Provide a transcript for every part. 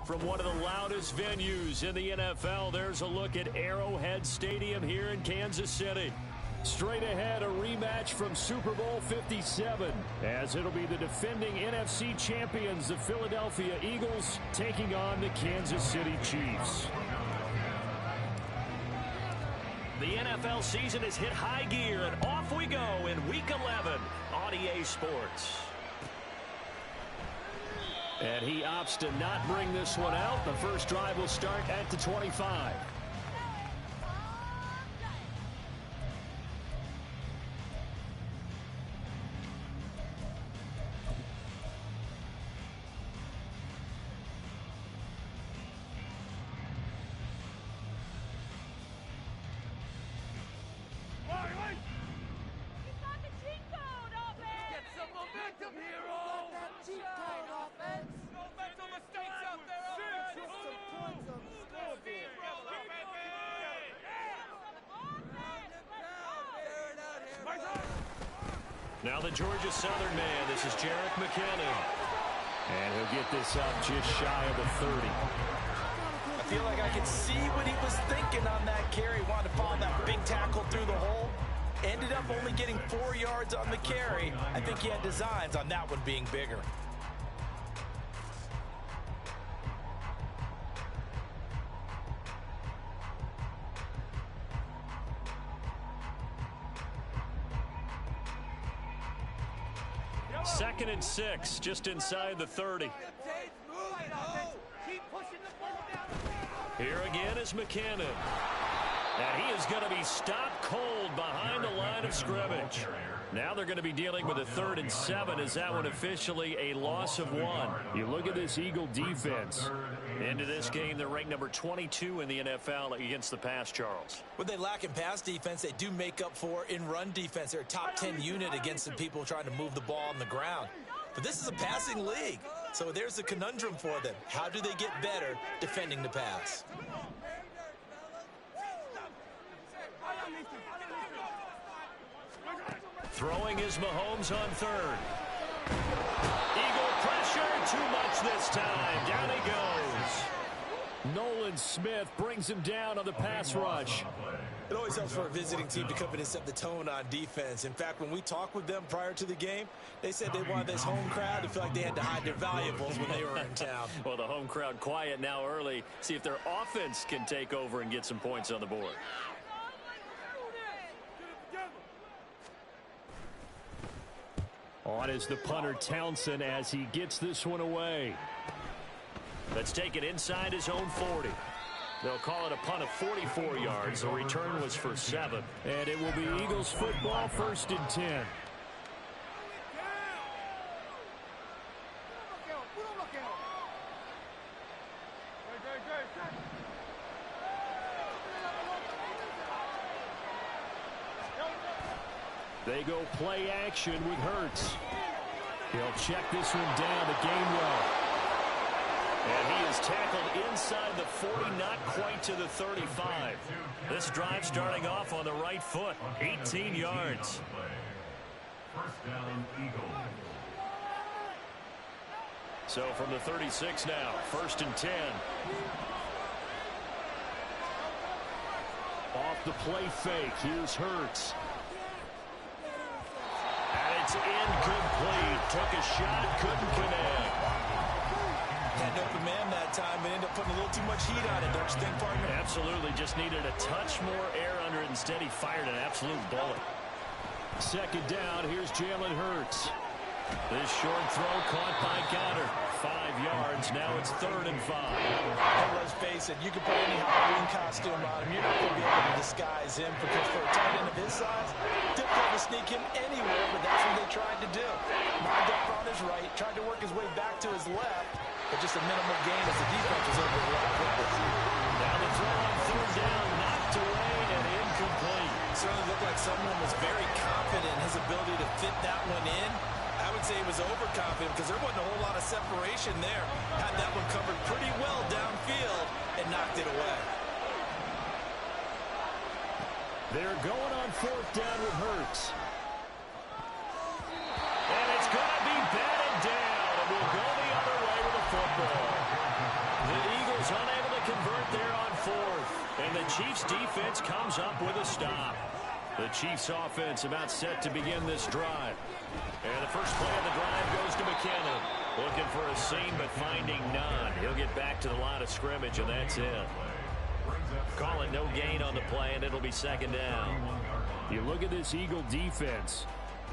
From one of the loudest venues in the NFL, there's a look at Arrowhead Stadium here in Kansas City. Straight ahead, a rematch from Super Bowl 57, as it'll be the defending NFC champions, the Philadelphia Eagles, taking on the Kansas City Chiefs. The NFL season has hit high gear, and off we go in Week 11 on EA Sports. And he opts to not bring this one out. The first drive will start at the 25. Now the Georgia Southern man, this is Jerick McKinnon. And he'll get this up just shy of the 30. I feel like I can see what he was thinking on that carry. Wanted to follow that big tackle through the hole. Ended up only getting 4 yards on the carry. I think he had designs on that one being bigger. Second and 6, just inside the 30. Here again is McKinnon. And he is going to be stopped cold behind the line of scrimmage. Now they're going to be dealing with a 3rd and 7. Is that one officially a loss of 1? You look at this Eagle defense. Into this game, they're ranked number 22 in the NFL against the pass, Charles. What they lack in pass defense, they do make up for in run defense. They're a top 10 unit against the people trying to move the ball on the ground. But this is a passing league, so there's the conundrum for them. How do they get better defending the pass? Throwing is Mahomes on 3rd. Eagle pressure, too much this time. Down he goes. Nolan Smith brings him down on the pass rush. It always helps for a visiting team to come in and set the tone on defense. In fact, when we talked with them prior to the game, they said they wanted this home crowd to feel like they had to hide their valuables when they were in town. Well, the home crowd quiet now early. See if their offense can take over and get some points on the board. On is the punter Townsend as he gets this one away. Let's take it inside his own 40. They'll call it a punt of 44 yards. The return was for 7. And it will be Eagles football, 1st and 10. They go play action with Hurts. He'll check this one down to Gainwell. And he is tackled inside the 40, not quite to the 35. This drive starting off on the right foot, 18 yards. So from the 36 now, 1st and 10. Off the play fake, here's Hurts. And it's incomplete. Took a shot, couldn't connect. Had an open man that time, but ended up putting a little too much heat on it, don't you think, partner? Absolutely, just needed a touch more air under it. Instead, he fired an absolute bullet. 2nd down, here's Jalen Hurts. This short throw caught by Goddard. 5 yards, now it's 3rd and 5. And let's face it, you can put any Halloween costume on him. You're not going to be able to disguise him, because for a tight end of his size, difficult to sneak him anywhere, but that's what they tried to do. Lined up on his right, tried to work his way back to his left, but just a minimal gain as the defense was able to block it. Now the throw on 3rd down, knocked away and incomplete. Certainly looked like someone was very confident in his ability to fit that one in. I would say he was overconfident because there wasn't a whole lot of separation there. Had that one covered pretty well downfield and knocked it away. They're going on 4th down with Hurts. And it's going to be batted down, and we'll go the other way with the football. The Chiefs defense comes up with a stop. The Chiefs offense about set to begin this drive. And the first play of the drive goes to McKinnon. Looking for a seam, but finding none. He'll get back to the line of scrimmage, and that's it. Calling no gain on the play, and it'll be second down. You look at this Eagle defense.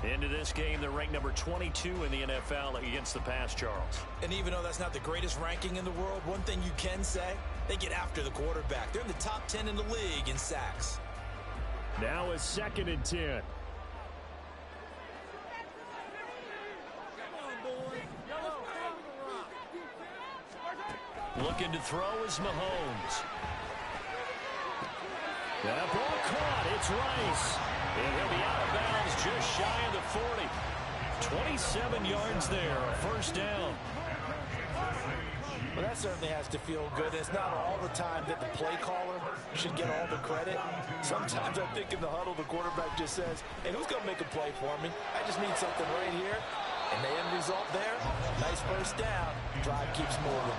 Into this game, they're ranked number 22 in the NFL against the pass, Charles. And even though that's not the greatest ranking in the world, one thing you can say, they get after the quarterback. They're in the top 10 in the league in sacks. Now a 2nd and 10. Looking to throw is Mahomes. That ball caught. It's Rice. And he'll be out of bounds just shy of the 40. 27 yards there, a first down. Well, that certainly has to feel good. It's not all the time that the play caller should get all the credit. Sometimes I think in the huddle, the quarterback just says, hey, who's going to make a play for me? I just need something right here. And the end result there, nice first down. Drive keeps moving.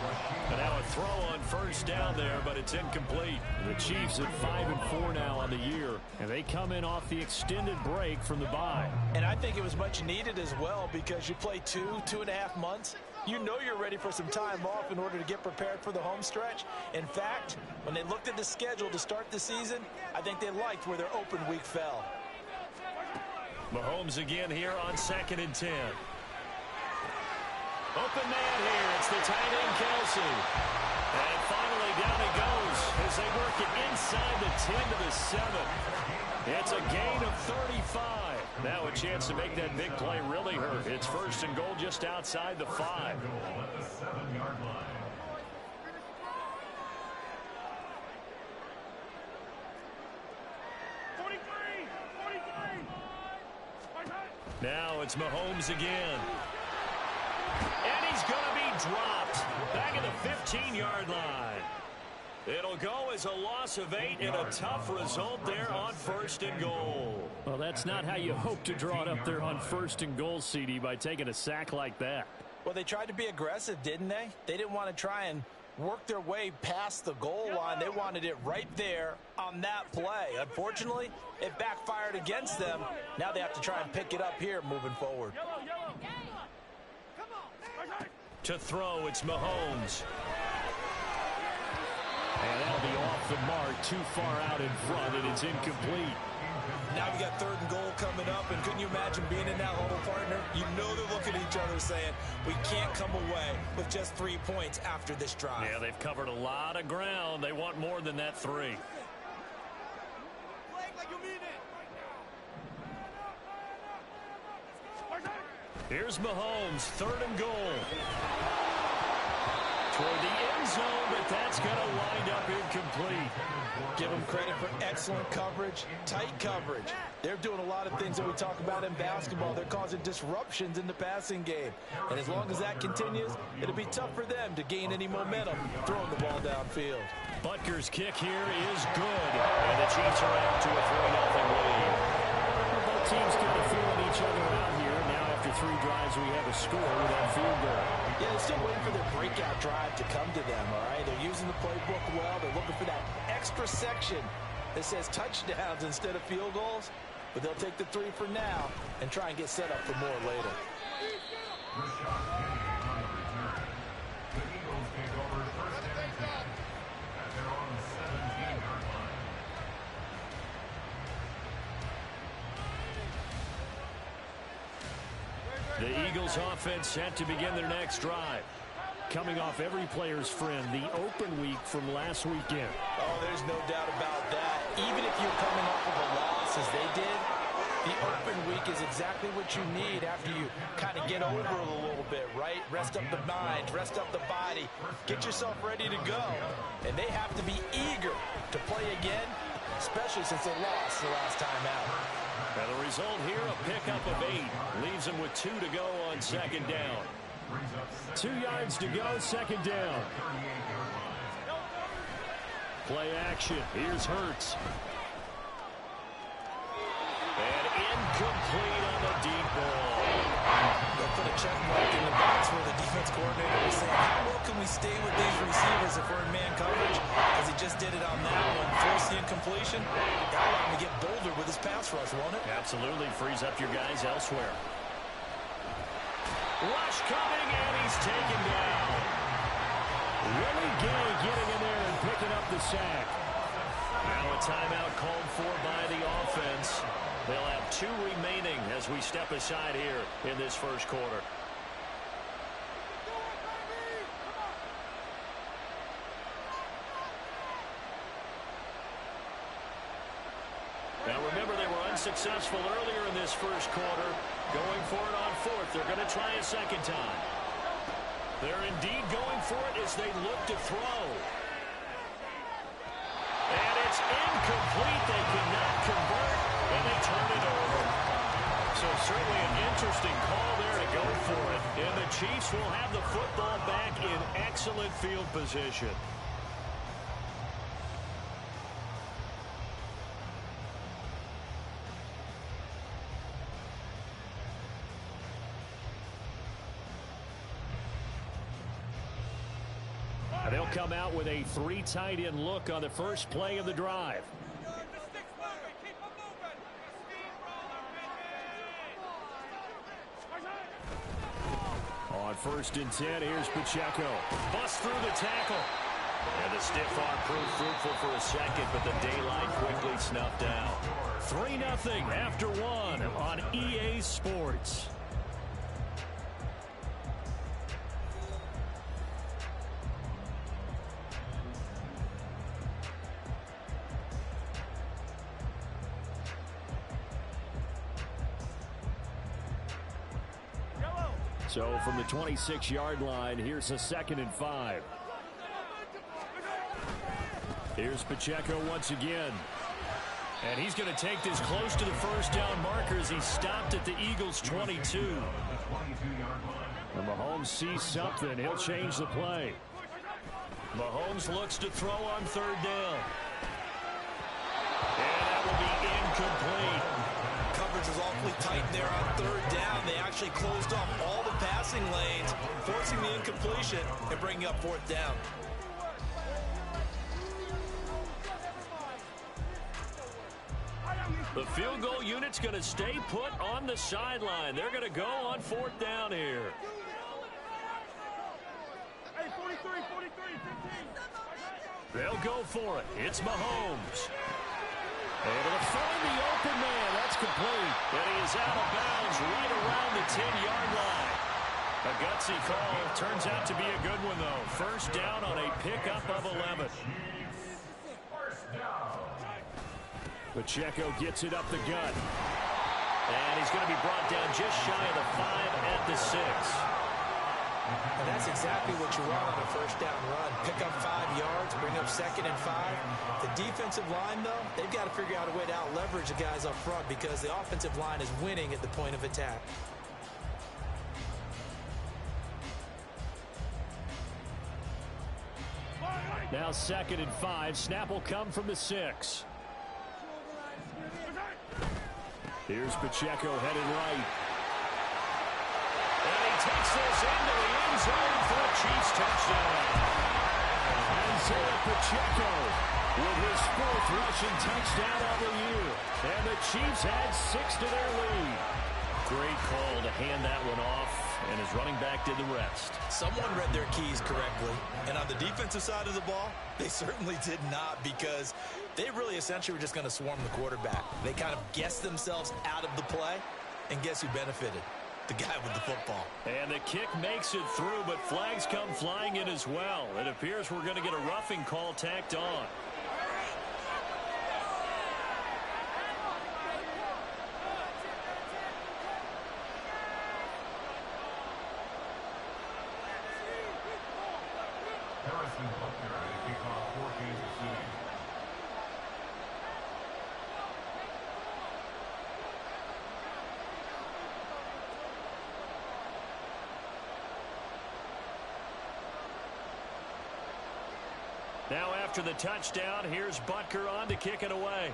And now a throw on first down there, but it's incomplete. The Chiefs at 5-4 now on the year, and they come in off the extended break from the bye. And I think it was much needed as well because you play 2.5 months. You know you're ready for some time off in order to get prepared for the home stretch. In fact, when they looked at the schedule to start the season, I think they liked where their open week fell. Mahomes again here on 2nd and 10. Open man here. It's the tight end, Kelsey. And finally down he goes as they work it inside the 10 to the 7. It's a gain of 35. Now a chance to make that big play really hurt. It's 1st and goal just outside the 5. Now it's Mahomes again. And he's going to be dropped back at the 15-yard line. It'll go as a loss of 8 and a tough result there on 1st and goal. Well, that's not how you hope to draw it up there on 1st and goal, CD, by taking a sack like that. Well, they tried to be aggressive, didn't they? They didn't want to try and work their way past the goal line. They wanted it right there on that play. Unfortunately, it backfired against them. Now they have to try and pick it up here moving forward. To throw, it's Mahomes. And that'll be off the mark, too far out in front, and it's incomplete. Now we got 3rd and goal coming up, and couldn't you imagine being in that huddle, partner? You know they're looking at each other saying, we can't come away with just 3 points after this drive. Yeah, they've covered a lot of ground. They want more than that 3. Here's Mahomes, 3rd and goal. Toward the end zone, but that's going to wind up incomplete. Give them credit for excellent coverage, tight coverage. They're doing a lot of things that we talk about in basketball. They're causing disruptions in the passing game. And as long as that continues, it'll be tough for them to gain any momentum throwing the ball downfield. Butker's kick here is good. And the Chiefs are out to a 3-0 lead. Both teams kind of feeling each other out here. Now after 3 drives, we have a score with that field goal. Yeah, they're still waiting for their breakout drive to come to them, all right? They're using the playbook well. They're looking for that extra section that says touchdowns instead of field goals. But they'll take the 3 for now and try and get set up for more later. The Eagles offense set to begin their next drive. Coming off every player's friend, the open week from last weekend. Oh, there's no doubt about that. Even if you're coming off of a loss as they did, the open week is exactly what you need after you kind of get over a little bit, right? Rest up the mind, rest up the body, get yourself ready to go. And they have to be eager to play again, especially since they lost the last time out. Now the result here, a pickup of 8. Leaves them with 2 to go on 2nd down. 2 yards to go, 2nd down. Play action. Here's Hurts. And incomplete on the deep ball. They'll a check mark in the box where the defense coordinator was saying, how well can we stay with these receivers if we're in man coverage? As he just did it on that one, forced the incompletion. That allowed him to get bolder with his pass rush, won't it? Absolutely frees up your guys elsewhere. Rush coming, and he's taken down. Willie Gay getting in there and picking up the sack. Now a timeout called for by the offense. They'll have 2 remaining as we step aside here in this first quarter. Now remember, they were unsuccessful earlier in this first quarter. Going for it on 4th. They're going to try a second time. They're indeed going for it as they look to throw. And it's incomplete. They cannot convert, and they turn it over. So certainly an interesting call there to go for it. And the Chiefs will have the football back in excellent field position. They'll come out with a 3 tight end look on the first play of the drive. On 1st and 10, here's Pacheco. Busts through the tackle. And the stiff arm proved fruitful for a second, but the daylight quickly snuffed out. 3-0 after 1 on EA Sports. So from the 26-yard line, here's a 2nd and 5. Here's Pacheco once again. And he's going to take this close to the first down marker as he stopped at the Eagles' 22. And Mahomes sees something. He'll change the play. Mahomes looks to throw on 3rd down. And that will be incomplete. Coverage is awfully tight there on 3rd down. They actually closed off all the passing lanes, forcing the incompletion and bringing up 4th down. The field goal unit's going to stay put on the sideline. They're going to go on 4th down here. Hey, 43, 15. They'll go for it. It's Mahomes. Able to find the open man. That's complete. And he is out of bounds right around the 10-yard line. A gutsy call. Turns out to be a good one, though. First down on a pickup of 11. Pacheco gets it up the gut. And he's going to be brought down just shy of the 5 at the 6. And that's exactly what you want on a first down run. Pick up 5 yards, bring up 2nd and 5. The defensive line, though, they've got to figure out a way to out-leverage the guys up front because the offensive line is winning at the point of attack. Now 2nd and 5. Snap will come from the 6. Here's Pacheco headed right. And he takes this into the end zone for a Chiefs touchdown. Isaiah Pacheco with his 4th rushing touchdown of the year. And the Chiefs add 6 to their lead. Great call to hand that one off, and his running back did the rest. Someone read their keys correctly. And on the defensive side of the ball, they certainly did not because they really essentially were just going to swarm the quarterback. They kind of guessed themselves out of the play, and guess who benefited? The guy with the football. And the kick makes it through, but flags come flying in as well. It appears we're going to get a roughing call tacked on. Now after the touchdown, here's Butker on to kick it away.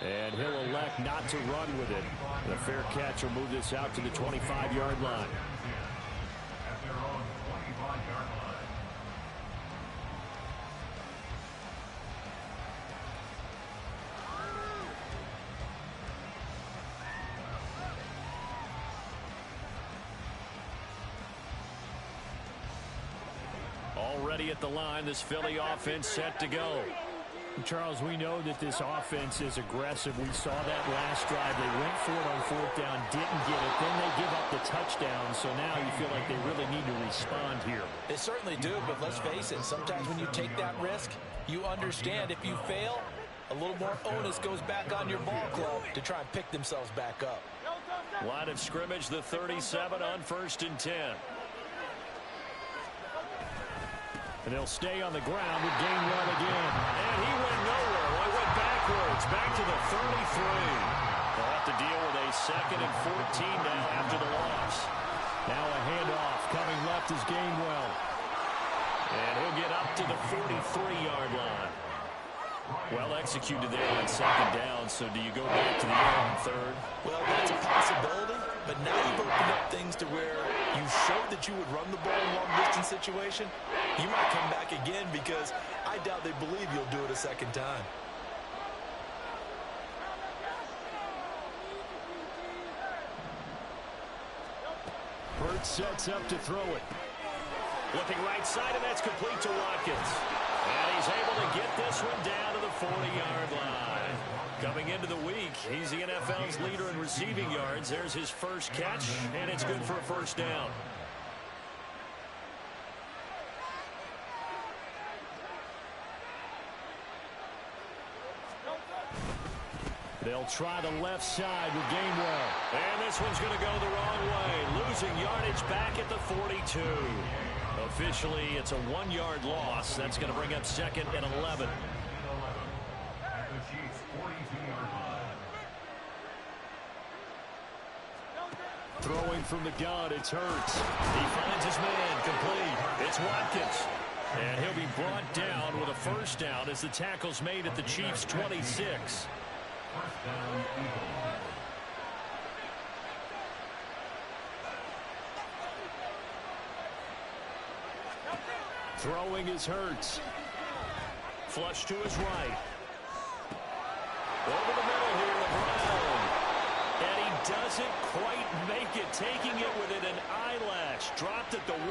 And he'll elect not to run with it. The fair catch will move this out to the 25-yard line. Already at the line, this Philly offense set to go. Charles, we know that this offense is aggressive. We saw that last drive. They went for it on fourth down, didn't get it. Then they give up the touchdown. So now you feel like they really need to respond here. They certainly do, but let's face it, sometimes when you take that risk, you understand if you fail, a little more onus goes back on your ball club to try and pick themselves back up. Line of scrimmage, the 37 on 1st and 10. And they'll stay on the ground with Gainwell again. And he went nowhere. Well, he went backwards, back to the 33. They'll have to deal with a 2nd and 14 now after the loss. Now a handoff. Coming left is Gainwell. And he'll get up to the 43-yard line. Well executed there on 2nd down. So do you go back to the air on 3rd? Well, that's a possibility. But now you've opened up things to where you showed that you would run the ball in long-distance situation. You might come back again because I doubt they believe you'll do it a 2nd time. Burt sets up to throw it. Looking right side, and that's complete to Watkins. And he's able to get this one down to the 40-yard line. Coming into the week, he's the NFL's leader in receiving yards. There's his first catch, and it's good for a 1st down. They'll try the left side with Gainwell. And this one's going to go the wrong way. Losing yardage back at the 42. Officially, it's a 1-yard loss. That's going to bring up 2nd and 11. Throwing from the gun, it's Hurts. He finds his man, complete. It's Watkins. And he'll be brought down with a 1st down as the tackle's made at the Chiefs' 26. Throwing is Hurts. Flush to his right. Over the middle here to Brown. And he doesn't quite make it, taking it within an eyelash. Dropped at the 1.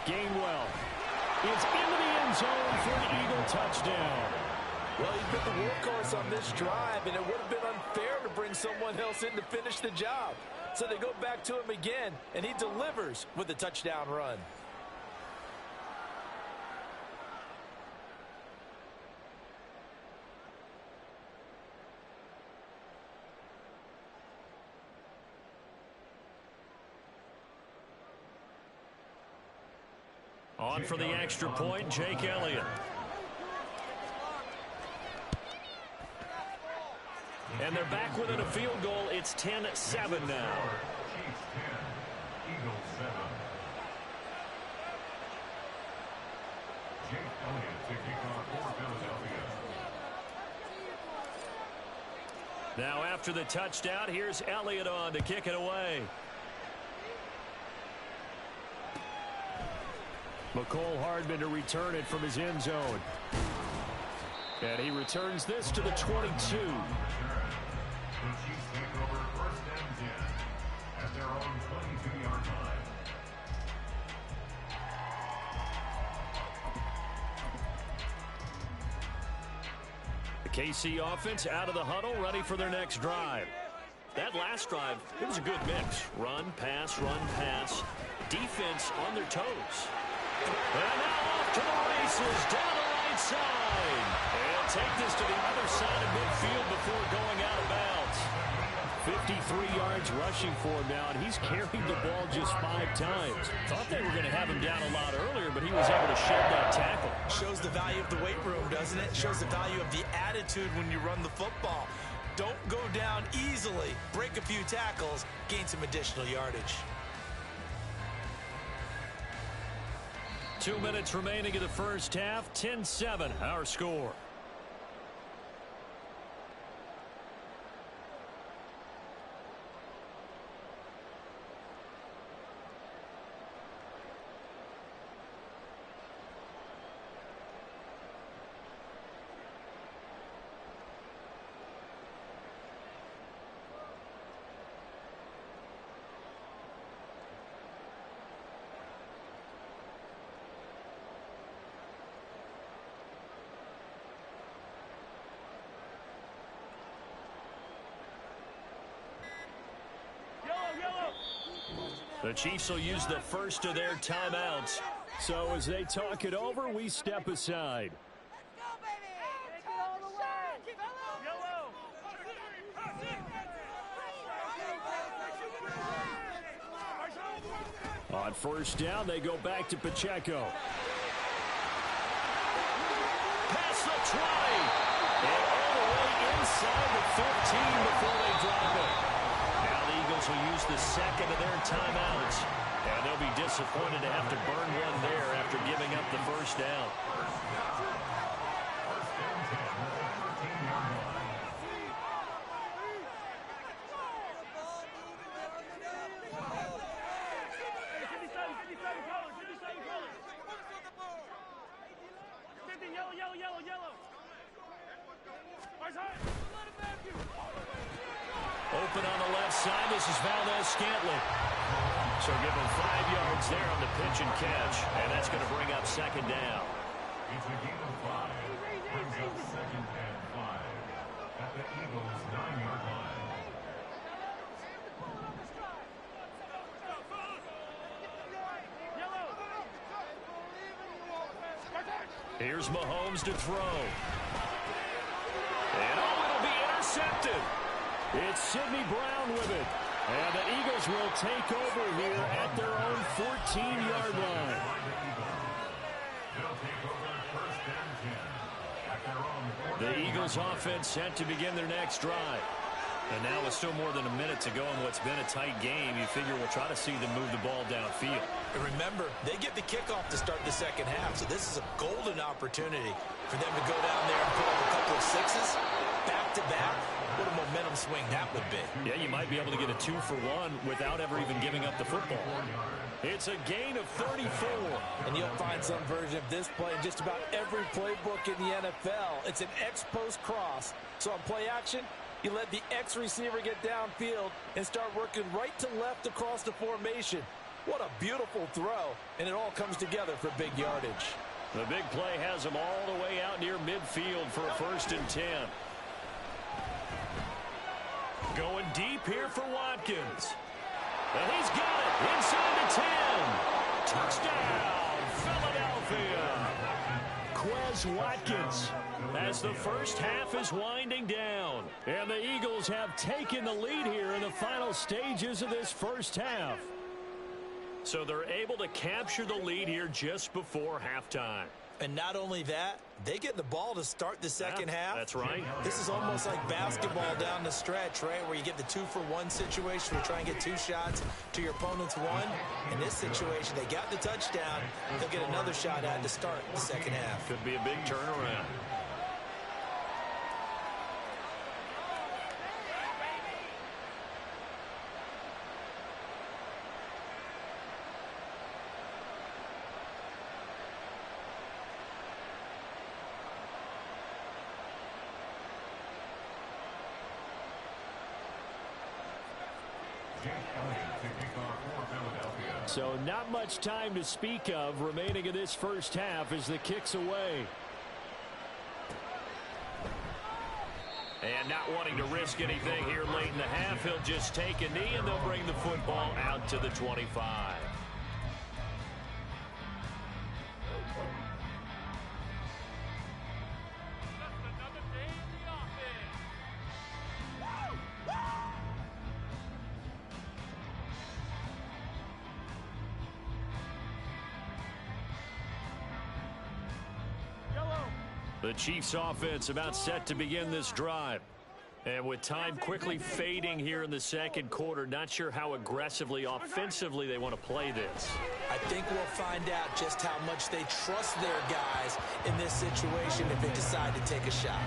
Gainwell is into the end zone for an Eagle touchdown. Well, he's been the workhorse on this drive, and it would have been unfair to bring someone else in to finish the job. So they go back to him again, and he delivers with a touchdown run. On for the extra point, Jake Elliott. And they're back within a field goal. It's 10-7 now. Now after the touchdown, here's Elliott on to kick it away. McCole Hardman to return it from his end zone. And he returns this to the 22. The KC offense out of the huddle, ready for their next drive. That last drive, it was a good mix. Run, pass, defense on their toes. And now off to the races, down the right side. And take this to the other side of midfield before going out of bounds. 53 yards rushing for him now, and he's carried the ball just 5 times. Thought they were going to have him down a lot earlier, but he was able to shed that tackle. Shows the value of the weight room, doesn't it? Shows the value of the attitude when you run the football. Don't go down easily. Break a few tackles, gain some additional yardage. 2 minutes remaining in the first half. 10-7, our score. The Chiefs will use the first of their timeouts. So as they talk it over, we step aside. On first down, they go back to Pacheco. Past the 20. And all the way inside the 15 before they drop it. Now the Eagles will use the second of their timeouts. And they'll be disappointed to have to burn one there after giving up the first down. Open on the left side. This is Valdez-Scantling. So give him 5 yards there on the pitch and catch. And that's going to bring up second down. It's a gain of 5. Brings up second and 5 at the Eagles' 9-yard line. Here's Mahomes to throw. And it'll be intercepted. It's Sidney Brown with it. And the Eagles will take over here at their own 14-yard line. The Eagles offense set to begin their next drive. And now with still more than a minute to go in what's been a tight game, you figure we'll try to see them move the ball downfield. And remember, they get the kickoff to start the second half, so this is a golden opportunity for them to go down there and put up a couple of sixes back-to-back. What a momentum swing that would be. Yeah, you might be able to get a 2-for-1 without ever even giving up the football. It's a gain of 34. And you'll find some version of this play in just about every playbook in the NFL. It's an X-post cross. So on play action, you let the X receiver get downfield and start working right to left across the formation. What a beautiful throw, and it all comes together for big yardage. The big play has him all the way out near midfield for a 1st and 10. Going deep here for Watkins. And he's got it inside the 10. Touchdown, Philadelphia. Quez Watkins. As the first half is winding down. And the Eagles have taken the lead here in the final stages of this first half. So they're able to capture the lead here just before halftime. And not only that, they get the ball to start the second half. That's right. This is almost like basketball down the stretch, right, where you get the 2-for-1 situation. You try and get 2 shots to your opponent's 1. In this situation, they got the touchdown. They'll get another shot at to start the second half. Could be a big turnaround. So not much time to speak of remaining in this first half as the kick's away. And not wanting to risk anything here late in the half, he'll just take a knee and they'll bring the football out to the 25. The Chiefs offense about set to begin this drive. And with time quickly fading here in the second quarter, not sure how aggressively, offensively they want to play this. I think we'll find out just how much they trust their guys in this situation if they decide to take a shot.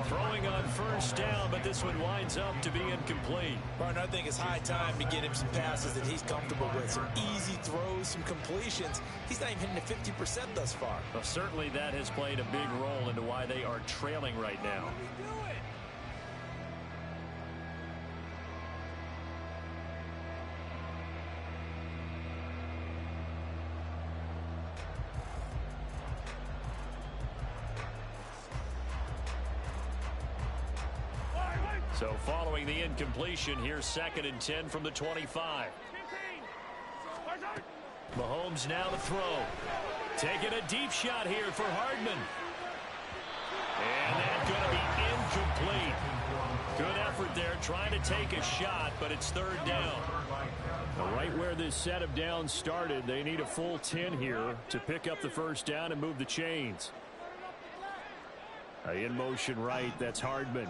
Throwing on first down, but this one winds up to be incomplete. Partner, I think it's high time to get him some passes that he's comfortable with. Some easy throws, some completions. He's not even hitting the 50% thus far. Well, certainly that has played a big role into why they are trailing right now. So following the incompletion, here's 2nd and 10 from the 25. Mahomes now to throw. Taking a deep shot here for Hardman. And that's going to be incomplete. Good effort there trying to take a shot, but it's 3rd down. Right where this set of downs started, they need a full 10 here to pick up the first down and move the chains. In motion right, that's Hardman.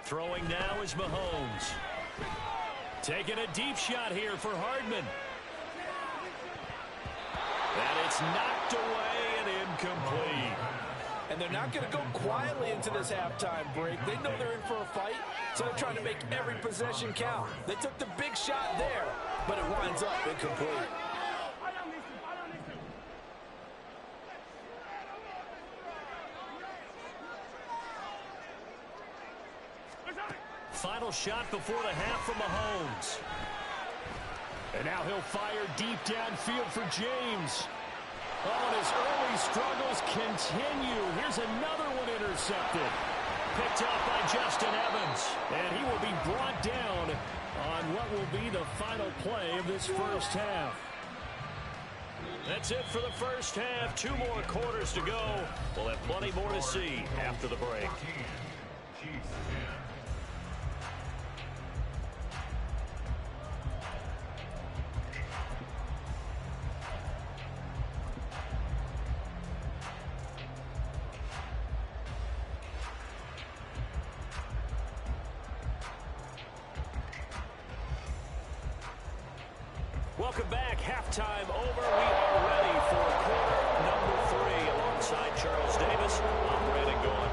Throwing now is Mahomes. Taking a deep shot here for Hardman. And it's knocked away and incomplete. And they're not going to go quietly into this halftime break. They know they're in for a fight, so they're trying to make every possession count. They took the big shot there, but it winds up incomplete. Final shot before the half from Mahomes. And now he'll fire deep downfield for James. Oh, and his early struggles continue. Here's another one intercepted. Picked up by Justin Evans. And he will be brought down on what will be the final play of this first half. That's it for the first half. 2 more quarters to go. We'll have plenty more to see after the break. Welcome back. Halftime over. We are ready for quarter number 3. Alongside Charles Davis, I'm Brandon Gaudin.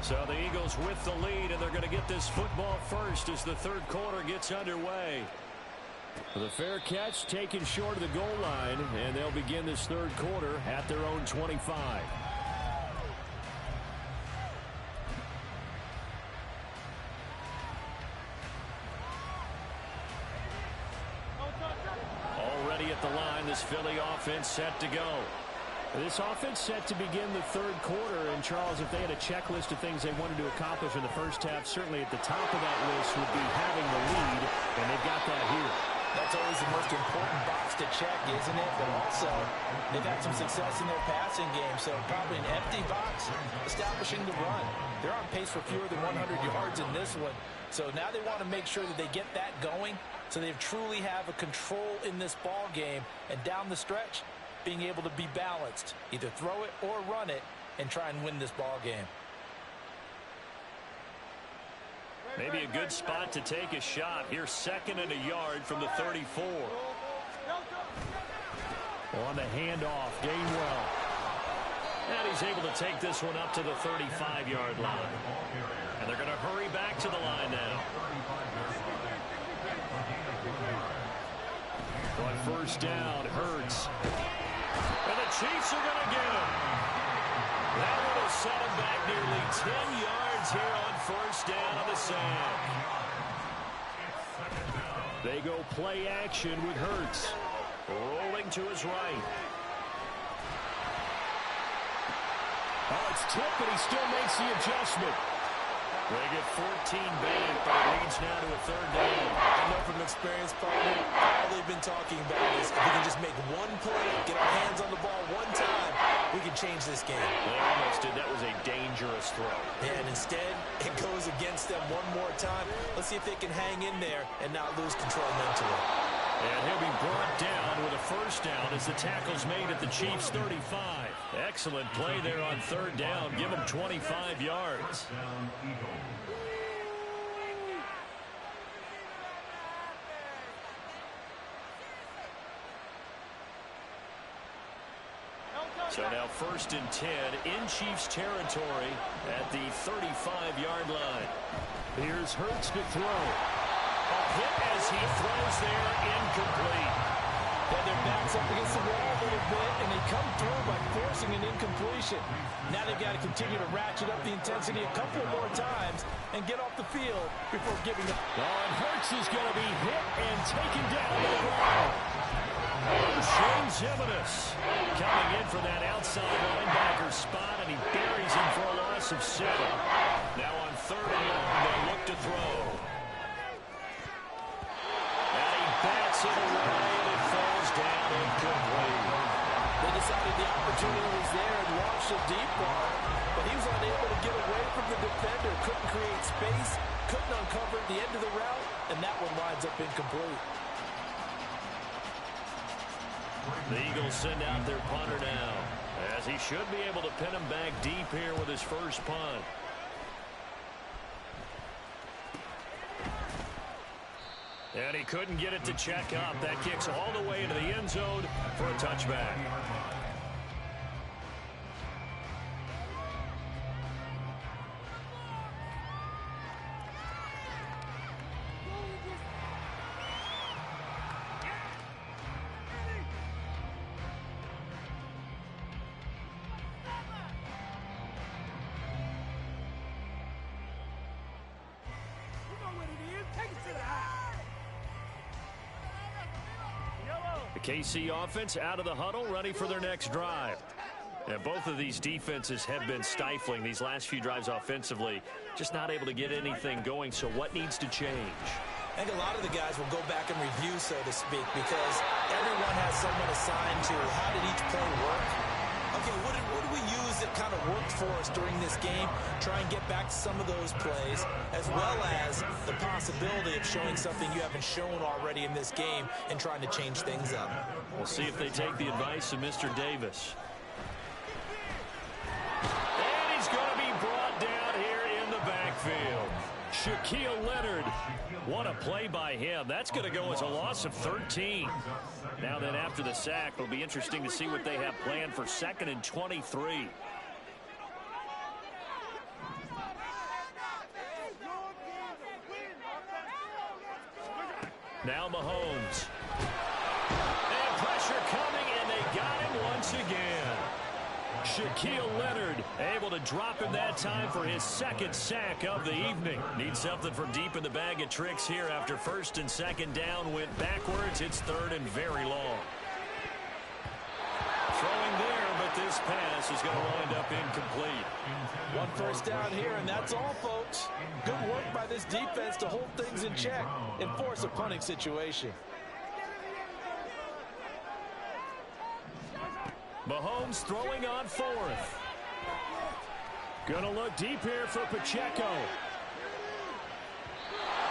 So the Eagles with the lead, and they're going to get this football first as the third quarter gets underway. The fair catch taken short of the goal line, and they'll begin this third quarter at their own 25. Already at the line, this Philly offense set to go. This offense set to begin the third quarter, and Charles, if they had a checklist of things they wanted to accomplish in the first half, certainly at the top of that list would be having the lead, and they've got that here. That's always the most important box to check, isn't it? But also, they've had some success in their passing game, so probably an empty box, establishing the run. They're on pace for fewer than 100 yards in this one, so now they want to make sure that they get that going, so they truly have a control in this ball game, and down the stretch, being able to be balanced, either throw it or run it, and try and win this ball game. Maybe a good spot to take a shot. Here's 2nd and a yard from the 34. On the handoff, Gainwell. And he's able to take this one up to the 35-yard line. And they're going to hurry back to the line now. On first down, Hurts. And the Chiefs are going to get him. That would have set him back nearly 10 yards here on first down on the sack. They go play action with Hurts. Rolling to his right. Oh, it's tipped, but he still makes the adjustment. They get 14 back, but it leads now to a third down. I know from experience, partner, all they've been talking about is if we can just make one play, get our hands on the ball one time, we can change this game. They almost did. That was a dangerous throw. And instead, it goes against them one more time. Let's see if they can hang in there and not lose control mentally. And he'll be brought down with a first down as the tackle's made at the Chiefs' 35. Excellent play there on third down. Give them 25 yards. So now first and 10 in Chiefs territory at the 35-yard line. Here's Hurts to throw. A hit as he throws there, incomplete. And their backs up against the wall a little bit, and they come through by forcing an incompletion. Now they've got to continue to ratchet up the intensity a couple more times and get off the field before giving up. Oh, and Hurts is going to be hit and taken down to the ground. Shane Zimenez coming in for that outside linebacker spot, and he buries him for a loss of 7. Now on third and long, they look to throw. And he bats it away, and it falls down incomplete. They decided the opportunity was there and launched a deep ball, but he was unable to get away from the defender, couldn't create space, couldn't uncover the end of the route, and that one winds up incomplete. The Eagles send out their punter now, as he should be able to pin him back deep here with his first punt. And he couldn't get it to check up. That kicks all the way into the end zone for a touchback. The KC offense out of the huddle, ready for their next drive. And both of these defenses have been stifling these last few drives offensively, just not able to get anything going. So what needs to change? I think a lot of the guys will go back and review, so to speak, because everyone has someone assigned to how did each play work. Okay, what did we use that kind of worked for us during this game? Try and get back to some of those plays, as well as the possibility of showing something you haven't shown already in this game and trying to change things up. We'll see if they take the advice of Mr. Davis. And he's going to be brought down here in the backfield. Shaquille Leonard. What a play by him. That's going to go as a loss of 13. Now then, after the sack, it'll be interesting to see what they have planned for 2nd and 23. Now Mahomes. And pressure coming, and they got him once again. Shaquille Leonard able to drop him that time for his 2nd sack of the evening. Needs something from deep in the bag of tricks here after 1st and 2nd down went backwards. It's 3rd and very long. Throwing there, but this pass is going to wind up incomplete. One first down here, and that's all, folks. Good work by this defense to hold things in check and force a punting situation. Mahomes throwing on 4th. Gonna look deep here for Pacheco.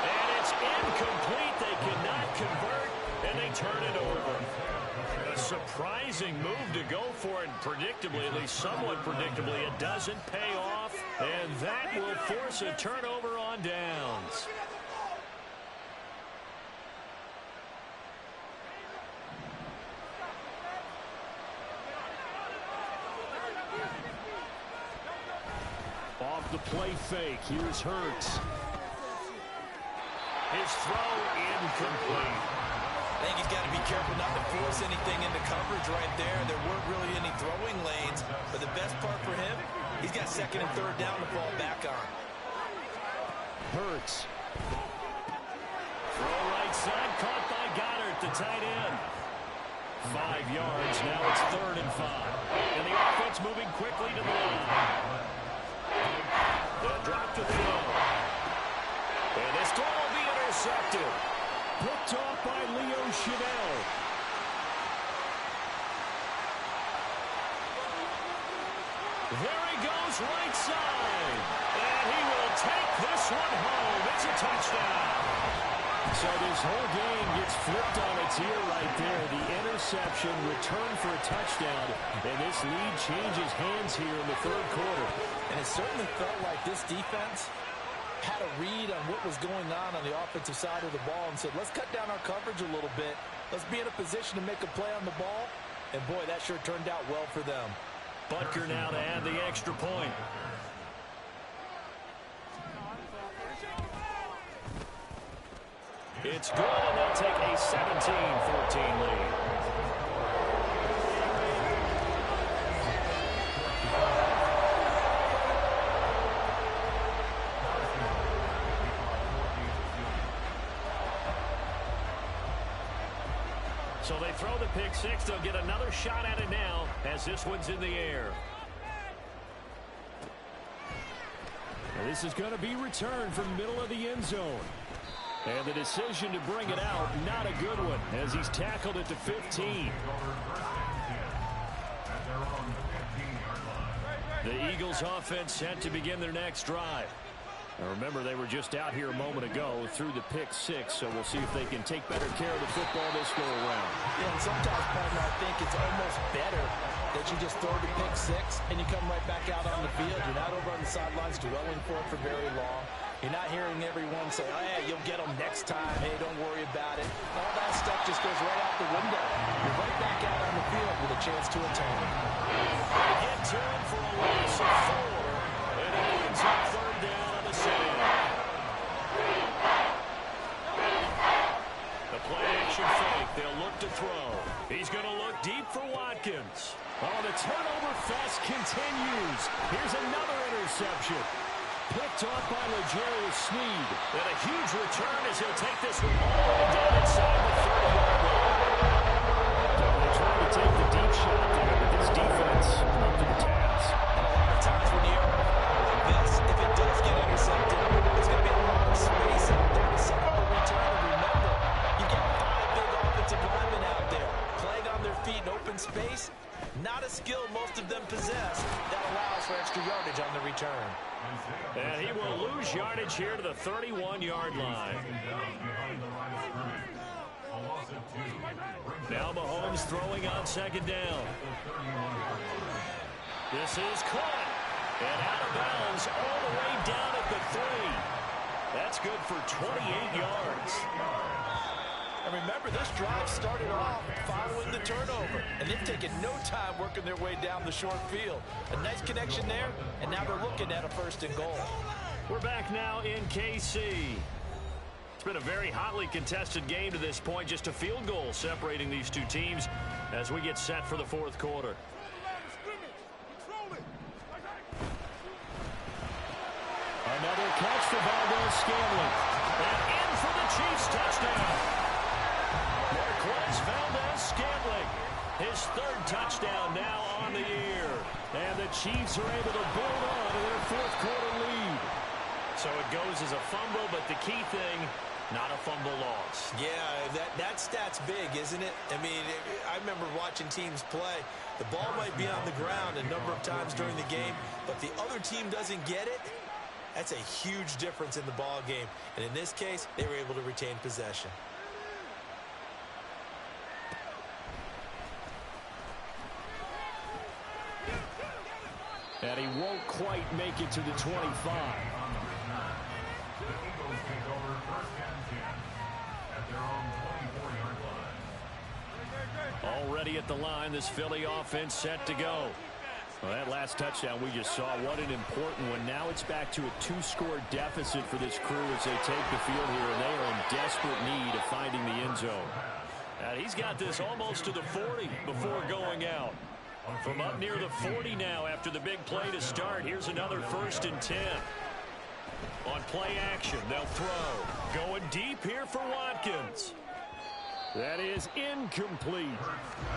And it's incomplete. They cannot convert, and they turn it over. A surprising move to go for it. Predictably, at least somewhat predictably, it doesn't pay off, and that will force a turnover on downs. Off the play fake. Here's Hurts. His throw incomplete. I think he's got to be careful not to force anything into coverage right there. There weren't really any throwing lanes, but the best part for him, he's got 2nd and 3rd down to fall back on. Hurts. Throw right side, caught by Goddard, the tight end. 5 yards, now it's 3rd and 5. And the offense moving quickly to the line. They'll drop to throw. intercepted. Picked off by Leo Chanel. There he goes, right side. And he will take this one home. It's a touchdown. So this whole game gets flipped on its ear right there. The interception, return for a touchdown, and this lead changes hands here in the third quarter. And it certainly felt like this defense had a read on what was going on the offensive side of the ball and said, let's cut down our coverage a little bit. Let's be in a position to make a play on the ball. And, boy, that sure turned out well for them. Butker now to add the extra point. It's good, and they'll take a 17-14 lead. So they throw the pick six. They'll get another shot at it now as this one's in the air. Well, this is going to be returned from the middle of the end zone. And the decision to bring it out, not a good one, as he's tackled at the 15. The Eagles offense set to begin their next drive. Now remember, they were just out here a moment ago through the pick six, so we'll see if they can take better care of the football this go around. Yeah, and sometimes, partner, I think it's almost better that you just throw the pick six and you come right back out on the field. You're not over on the sidelines dwelling for it for very long. You're not hearing everyone say, oh, hey, you'll get them next time. Hey, don't worry about it. All that stuff just goes right out the window. You're right back out on the field with a chance to atone. They get to him for a loss of 4, and it ends up third down on the same. The play-action fake. They'll look to throw. He's going to look deep for Watkins. Oh, the turnover fest continues. Here's another interception. Picked off by L'Jarius Sneed. And a huge return as he'll take this one all the way down inside the 30-yard line. They're trying to take the deep shot there, but this defense up to the task. And a lot of times when you're like this, if it does get intercepted, it's going to be a lot of space out there to set up a return. And remember, you've got 5 big offensive linemen out there playing on their feet in open space. Not a skill most of them possess that allows for extra yardage on the return. And he will lose yardage here to the 31-yard line. Now Mahomes throwing on second down. This is caught. And out of bounds all the way down at the 3. That's good for 28 yards. And remember, this drive started off following the turnover. And they've taken no time working their way down the short field. A nice connection there, and now they're looking at a 1st and goal. We're back now in KC. It's been a very hotly contested game to this point. Just a field goal separating these two teams as we get set for the fourth quarter. Another catch for Valdez-Scantling. And in for the Chiefs touchdown. Marquez Valdez-Scantling, his 3rd touchdown now on the year. And the Chiefs are able to build on to their fourth quarter lead. So it goes as a fumble, but the key thing, not a fumble loss. Yeah, that stat's big, isn't it? I mean, I remember watching teams play. The ball might be on the ground a number of times during the game, but the other team doesn't get it. That's a huge difference in the ball game. And in this case, they were able to retain possession. And he won't quite make it to the 25. Already at the line, this Philly offense set to go. Well, that last touchdown we just saw, what an important one. Now it's back to a 2-score deficit for this crew as they take the field here, and they are in desperate need of finding the end zone. And he's got this almost to the 40 before going out. From up near the 40 now after the big play to start. Here's another 1st and 10. On play action, they'll throw. Going deep here for Watkins. That is incomplete.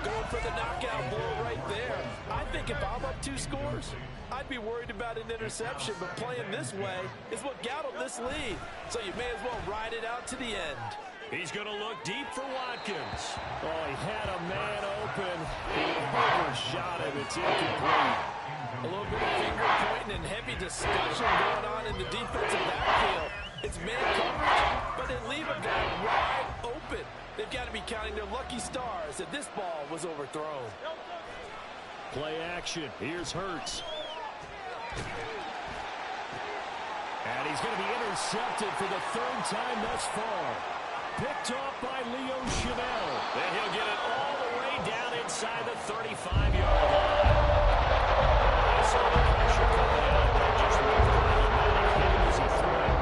Going for the knockout blow right there. I think if I'm up 2 scores, I'd be worried about an interception, but playing this way is what got him this lead. So you may as well ride it out to the end. He's going to look deep for Watkins. Oh, he had a man open. He overshot him. It's incomplete. A little bit of finger pointing and heavy discussion going on in the defensive backfield. It's man coverage, but they leave a guy wide open. They've got to be counting their lucky stars that this ball was overthrown. Play action. Here's Hurts. And he's going to be intercepted for the 3rd time thus far. Picked off by Leo Chanel. And he'll get it all the way down inside the 35-yard line. I saw the pressure coming out, but it just went through him as he threw it.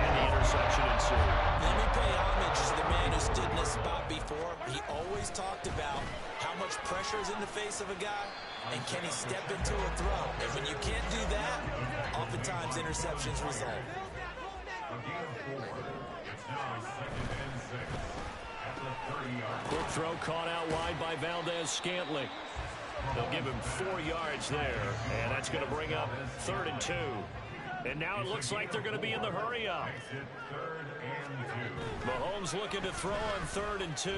And the interception ensued. Let me pay homage to the man who stood in this spot before. He always talked about how much pressure is in the face of a guy, and can he step into a throw. And when you can't do that, oftentimes interceptions result. Quick throw caught out wide by Valdez-Scantling. They'll give him 4 yards there, and that's going to bring up 3rd and 2. And now it looks like they're going to be in the hurry-up. Mahomes looking to throw on 3rd and 2.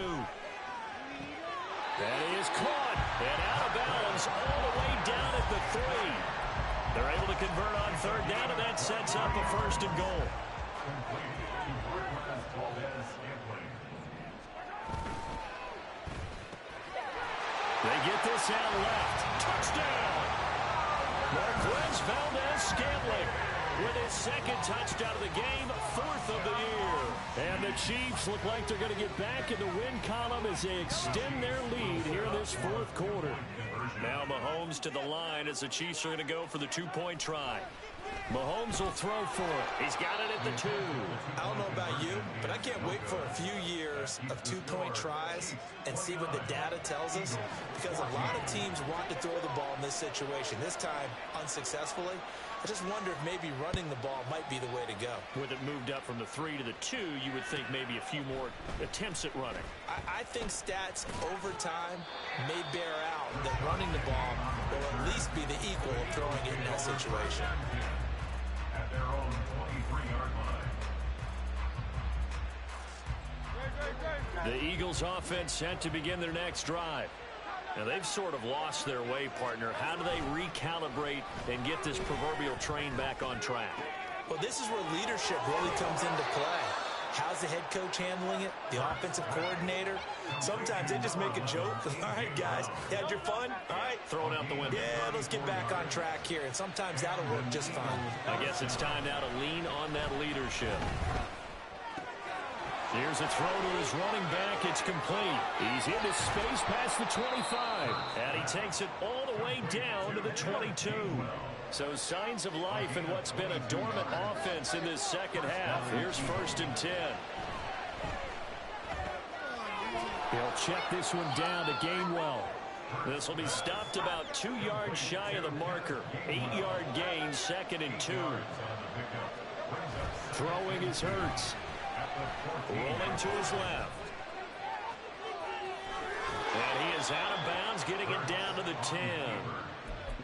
That is caught and out of bounds all the way down at the 3. They're able to convert on 3rd down, and that sets up a 1st and goal. They get this out left. Touchdown! Marquez Valdez-Scantling with his 2nd touchdown of the game, 4th of the year. And the Chiefs look like they're going to get back in the win column as they extend their lead here in this 4th quarter. Now Mahomes to the line as the Chiefs are going to go for the 2-point try. Mahomes will throw for it. He's got it at the 2. I don't know about you, but I can't wait for a few years of 2-point tries and see what the data tells us, because a lot of teams want to throw the ball in this situation, this time unsuccessfully. I just wonder if maybe running the ball might be the way to go. With it moved up from the 3 to the 2, you would think maybe a few more attempts at running. I think stats over time may bear out that running the ball will at least be the equal of throwing it in that situation. At their own 23-yard line. The Eagles offense set to begin their next drive. Now, they've sort of lost their way, partner. How do they recalibrate and get this proverbial train back on track? Well, this is where leadership really comes into play. How's the head coach handling it? The offensive coordinator? Sometimes they just make a joke. All right, guys, you had your fun? All right. Throw it out the window. Yeah, let's get back on track here. And sometimes that'll work just fine. I guess it's time now to lean on that leadership. Here's a throw to his running back. It's complete. He's into space past the 25. And he takes it all the way down to the 22. So signs of life in what's been a dormant offense in this 2nd half. Here's 1st and 10. They'll check this one down to Gainwell. This will be stopped about 2 yards shy of the marker. 8-yard gain, 2nd and 2. Throwing is Hurts. Rolling to his left. And he is out of bounds, getting it down to the 10.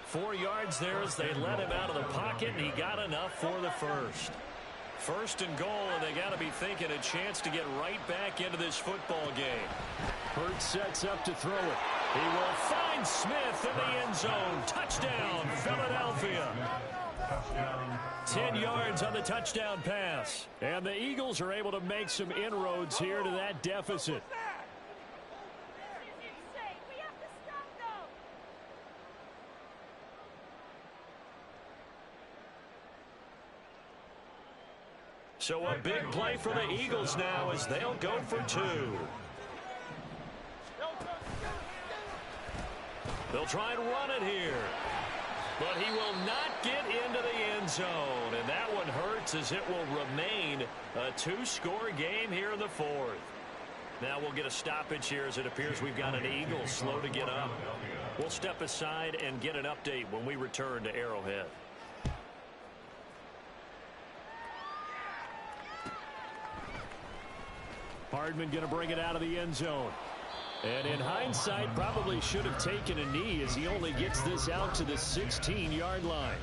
4 yards there as they let him out of the pocket, and he got enough for the 1st. 1st and goal, and they got to be thinking a chance to get right back into this football game. Hurts sets up to throw it. He will find Smith in the end zone. Touchdown, Philadelphia. 10 yards on the touchdown pass. And the Eagles are able to make some inroads here to that deficit. So a big play for the Eagles now as they'll go for 2. They'll try and run it here. But he will not get into the end zone. And that one hurts as it will remain a 2-score game here in the 4th. Now we'll get a stoppage here as it appears we've got an Eagle slow to get up. We'll step aside and get an update when we return to Arrowhead. Hardman going to bring it out of the end zone. And in hindsight, probably should have taken a knee as he only gets this out to the 16-yard line.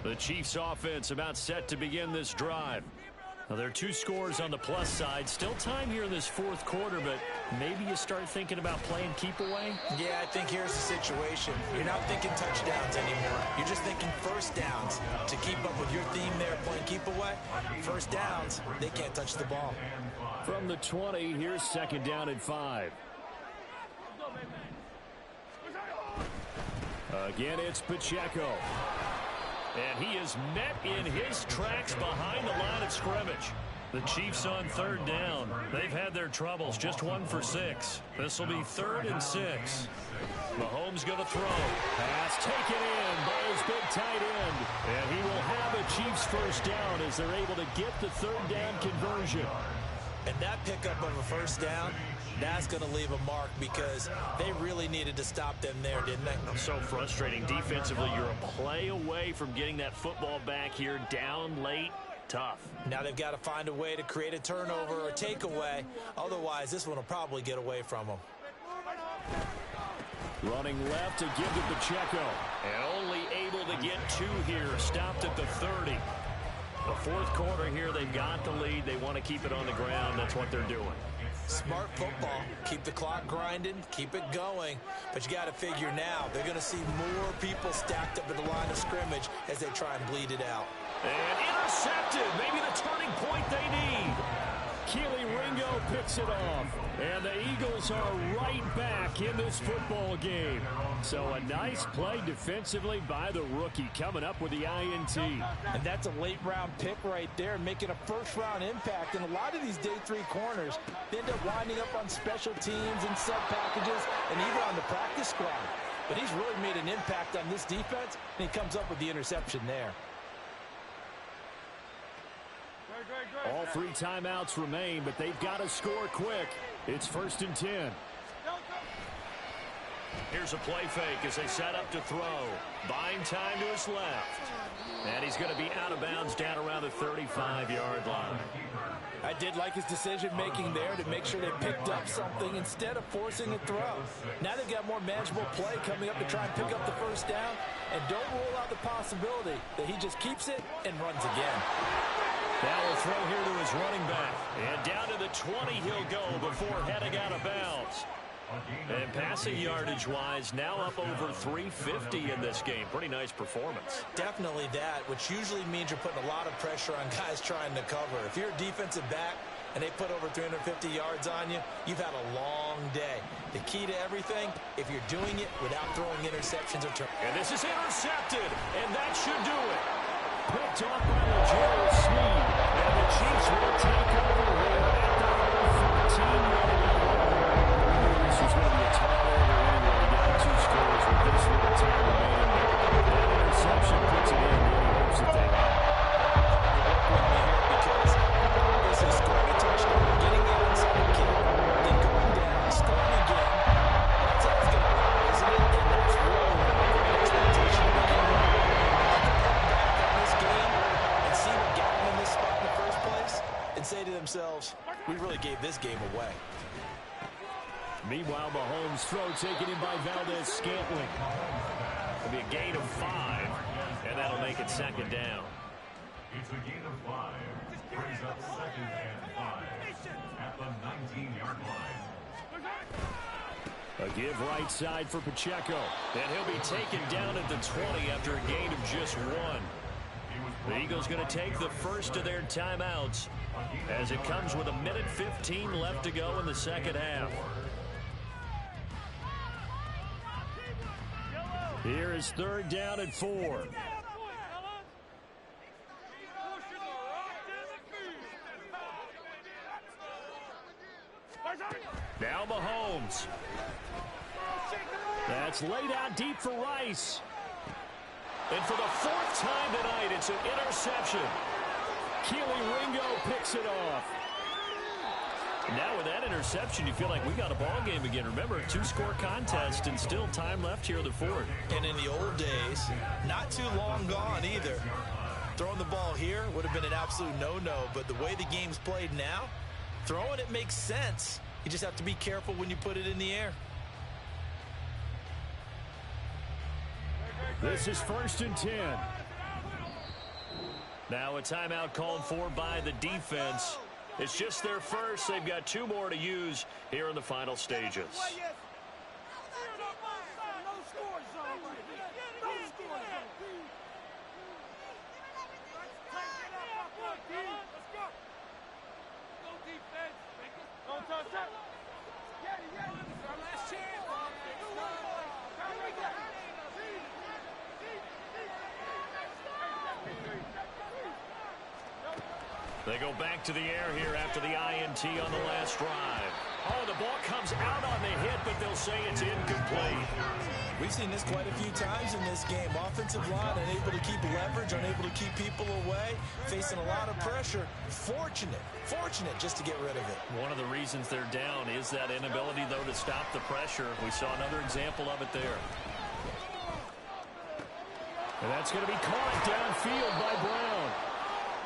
The Chiefs offense about set to begin this drive. Now, there are 2 scores on the plus side. Still time here in this fourth quarter, but maybe you start thinking about playing keep away? Yeah, I think here's the situation. You're not thinking touchdowns anymore. You're just thinking first downs. To keep up with your theme there, playing keep away, first downs, they can't touch the ball. From the 20, here's second down and 5. Again, it's Pacheco. And he is met in his tracks behind the line of scrimmage. The Chiefs on third down. They've had their troubles, just 1 for 6. This will be 3rd and 6. Mahomes going to throw. Pass taken in by his big tight end. And he will have a Chiefs first down as they're able to get the third down conversion. And that pickup of a first down, that's going to leave a mark because they really needed to stop them there, didn't they? So frustrating. Defensively, you're a play away from getting that football back here, down late. Tough. Now they've got to find a way to create a turnover or takeaway. Otherwise, this one will probably get away from them. Running left to give to Pacheco. And only able to get 2 here. Stopped at the 30. The fourth quarter here, they've got the lead. They want to keep it on the ground. That's what they're doing. Smart football. Keep the clock grinding. Keep it going. But you got to figure now, they're going to see more people stacked up at the line of scrimmage as they try and bleed it out. And intercepted. Maybe the turning point they need. Keely Ringo picks it off. And the Eagles are right back in this football game. So a nice play defensively by the rookie coming up with the INT. And that's a late-round pick right there, making a first-round impact. And a lot of these day 3 corners, they end up winding up on special teams and sub packages and even on the practice squad. But he's really made an impact on this defense, and he comes up with the interception there. All 3 timeouts remain, but they've got to score quick. It's 1st and 10. Here's a play fake as they set up to throw. Buying time to his left. And he's going to be out of bounds down around the 35-yard line. I did like his decision-making there to make sure they picked up something instead of forcing a throw. Now they've got more manageable play coming up to try and pick up the first down. And don't rule out the possibility that he just keeps it and runs again. Now will throw here to his running back. And down to the 20 he'll go before heading out of bounds. And passing yardage-wise, now up over 350 in this game. Pretty nice performance. Definitely that, which usually means you're putting a lot of pressure on guys trying to cover. If you're a defensive back and they put over 350 yards on you, you've had a long day. The key to everything, if you're doing it without throwing interceptions or turnovers. And this is intercepted, and that should do it. Picked off by Legere Sneed. And the Chiefs will take over here at the 14-yard line. This was going to be a tall order anyway. You got 2 scores with this little time remaining. That interception puts it in. Really hopes that they have. Because this is scoring a touchdown, getting the onside kick, then going down, scoring again. That's how it's going to go, isn't it? And that's really a great expectation of the game. Back on this game and see what got them in this spot in the first place and say to themselves, we really gave this game away. Meanwhile, Mahomes' throw taken in by Valdez-Scantling. It'll be a gain of 5, and that'll make it second down. It's a gain of 5. Brings up 2nd and 5 at the 19-yard line. A give right side for Pacheco. And he'll be taken down at the 20 after a gain of just 1. The Eagles going to take the first of their timeouts as it comes with 1:15 left to go in the second half. Here is 3rd down and 4. Now Mahomes. That's laid out deep for Rice. And for the 4th time tonight, it's an interception. Keely Ringo picks it off. Now with that interception, you feel like we got a ball game again. Remember, 2-score contest and still time left here in the 4th. And in the old days, not too long gone either. Throwing the ball here would have been an absolute no-no, but the way the game's played now, Throwing it makes sense. You just have to be careful when you put it in the air. This is 1st and 10. Now a timeout called for by the defense. It's just their first. They've got 2 more to use here in the final stages. They go back to the air here after the INT on the last drive. Oh, the ball comes out on the hit, but they'll say it's incomplete. We've seen this quite a few times in this game. Offensive line unable to keep leverage, unable to keep people away, facing a lot of pressure. Fortunate just to get rid of it. One of the reasons they're down is that inability, though, to stop the pressure. We saw another example of it there. And that's going to be caught downfield by Brown.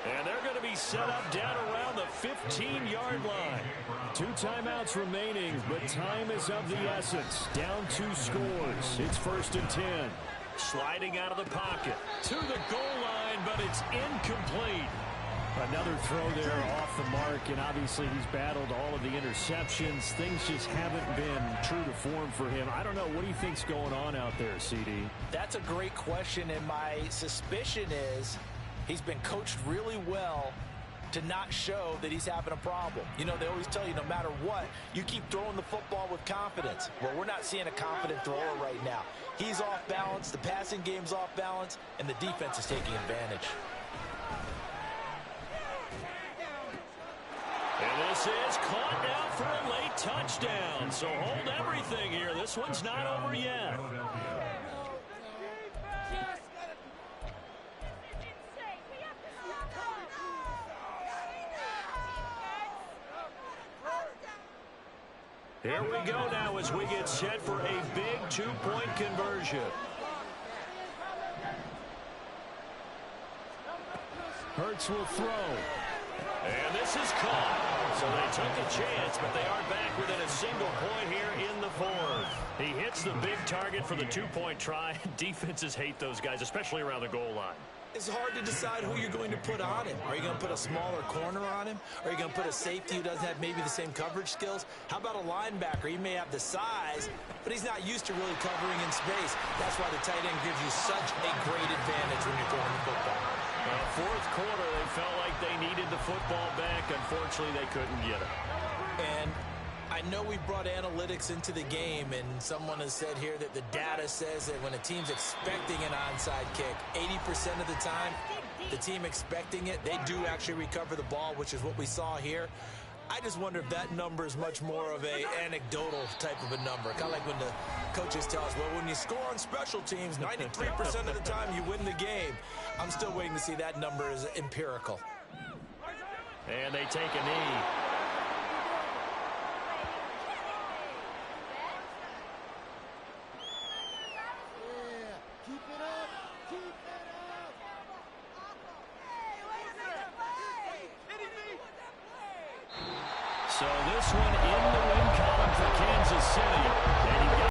And they're going to be set up down around the 15-yard line. 2 timeouts remaining, but time is of the essence. Down 2 scores. It's 1st and 10. Sliding out of the pocket to the goal line, but it's incomplete. Another throw there off the mark, and obviously he's battled all of the interceptions. Things just haven't been true to form for him. I don't know. What do you think's going on out there, CD? That's a great question, and my suspicion is he's been coached really well to not show that he's having a problem. You know, they always tell you no matter what, you keep throwing the football with confidence. Well, we're not seeing a confident thrower right now. He's off balance, the passing game's off balance, and the defense is taking advantage. And this is caught now for a late touchdown. So hold everything here. This one's not over yet. Here we go now as we get set for a big 2-point conversion. Hurts will throw. And this is caught. So they took a chance, but they are back within a single point here in the 4th. He hits the big target for the 2-point try. Defenses hate those guys, especially around the goal line. It's hard to decide who you're going to put on him. Are you going to put a smaller corner on him? Are you going to put a safety who doesn't have maybe the same coverage skills? How about a linebacker? He may have the size, but he's not used to really covering in space. That's why the tight end gives you such a great advantage when you're throwing the football. Well, 4th quarter, they felt like they needed the football back. Unfortunately, they couldn't get it. And I know we brought analytics into the game, and someone has said here that the data says that when a team's expecting an onside kick, 80% of the time, the team expecting it, they do actually recover the ball, which is what we saw here. I just wonder if that number is much more of a anecdotal type of a number. Kind of like when the coaches tell us, well, when you score on special teams, 93% of the time you win the game. I'm still waiting to see that number is empirical. And they take a knee. So this one in the win column for Kansas City. And